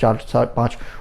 4-5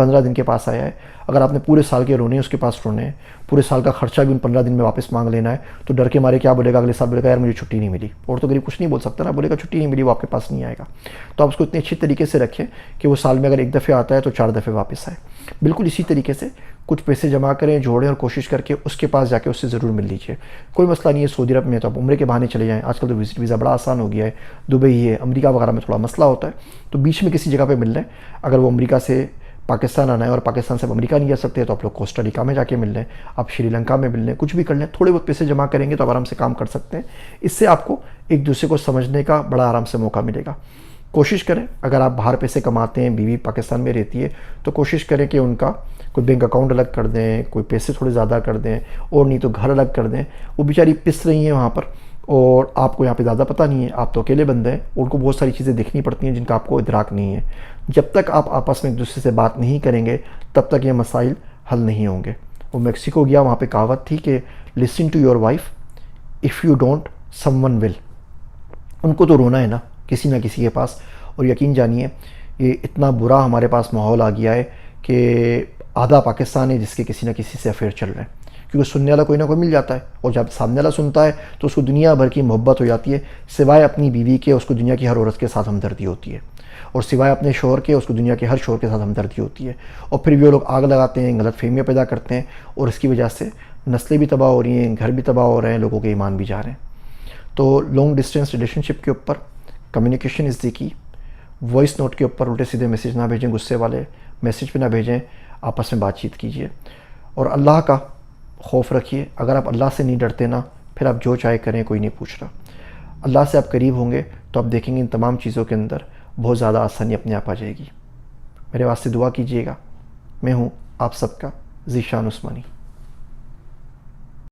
15 दिन के पास आया है, अगर आपने पूरे साल के रोने हैं उसके पास रोने हैं, पूरे साल का खर्चा भी उन 15 दिन में वापस मांग लेना है, तो डर के मारे क्या बोलेगा अगले साल, बोलेगा यार मुझे छुट्टी नहीं मिली। और तो गरीब कुछ नहीं बोल सकता ना, बोलेगा छुट्टी नहीं मिली, वो आपके पास नहीं आएगा। तो आप उसको इतने अच्छे तरीके से रखें कि वो साल में अगर एक दफ़े आता है तो 4 दफ़े वापस आए। बिल्कुल इसी तरीके से कुछ पैसे जमा करें, जोड़ें और कोशिश करके उसके पास जाके उससे ज़रूर मिल लीजिए। कोई मसला नहीं है, सऊदी अरब में तो आप उम्रे के बहाने चले जाएँ, आजकल तो विजिट वीज़ा बड़ा आसान हो गया है। दुबई है, अमेरिका वगैरह में थोड़ा मसला होता है, तो बीच में किसी जगह पे मिल लें। अगर वो अमेरिका से पाकिस्तान आना है और पाकिस्तान से अमेरिका नहीं जा सकते तो आप लोग कोस्टा रिका में जाके मिल लें, आप श्रीलंका में मिल लें, कुछ भी कर लें। थोड़े बहुत पैसे जमा करेंगे तो आप आराम से काम कर सकते हैं। इससे आपको एक दूसरे को समझने का बड़ा आराम से मौका मिलेगा। कोशिश करें, अगर आप बाहर पैसे कमाते हैं, बीवी पाकिस्तान में रहती है, तो कोशिश करें कि उनका कोई बैंक अकाउंट अलग कर दें, कोई पैसे थोड़े ज़्यादा कर दें, और नहीं तो घर अलग कर दें। वो बेचारी पिस रही हैं वहाँ पर और आपको यहाँ पे ज़्यादा पता नहीं है, आप तो अकेले बंदे हैं, उनको बहुत सारी चीज़ें देखनी पड़ती हैं जिनका आपको इदराक नहीं है। जब तक आप आपस में एक दूसरे से बात नहीं करेंगे तब तक ये मसाइल हल नहीं होंगे। वो मैक्सिको गया, वहाँ पे कहावत थी कि listen to your wife, if you don't someone will. उनको तो रोना है ना किसी ना किसी के पास। और यकीन जानिए ये इतना बुरा हमारे पास माहौल आ गया है कि आधा पाकिस्तान है जिसके किसी ना किसी से अफेयर चल रहे हैं, क्योंकि सुनने वाला कोई ना कोई मिल जाता है, और जब सामने वाला सुनता है तो उसको दुनिया भर की मोहब्बत हो जाती है, सिवाय अपनी बीवी के उसको दुनिया की हर औरत के साथ हमदर्दी होती है, और सिवाय अपने शोहर के उसको दुनिया के हर शोहर के साथ हमदर्दी होती है। और फिर भी वो लोग आग लगाते हैं, गलत फहमियाँ पैदा करते हैं, और इसकी वजह से नस्लें भी तबाह हो रही हैं, घर भी तबाह हो रहे हैं, लोगों के ईमान भी जा रहे हैं। तो लॉन्ग डिस्टेंस रिलेशनशिप के ऊपर communication is the key. Voice note के ऊपर उल्टे सीधे मैसेज ना भेजें, गुस्से वाले मैसेज पे ना भेजें, आपस में बातचीत कीजिए और अल्लाह का खौफ रखिए। अगर आप अल्लाह से नहीं डरते ना, फिर आप जो चाहे करें, कोई नहीं पूछ रहा। अल्लाह से आप करीब होंगे तो आप देखेंगे इन तमाम चीज़ों के अंदर बहुत ज़्यादा आसानी अपने आप आ जाएगी। मेरे वास्ते दुआ कीजिएगा। मैं हूँ आप सबका ज़ीशान उस्मानी।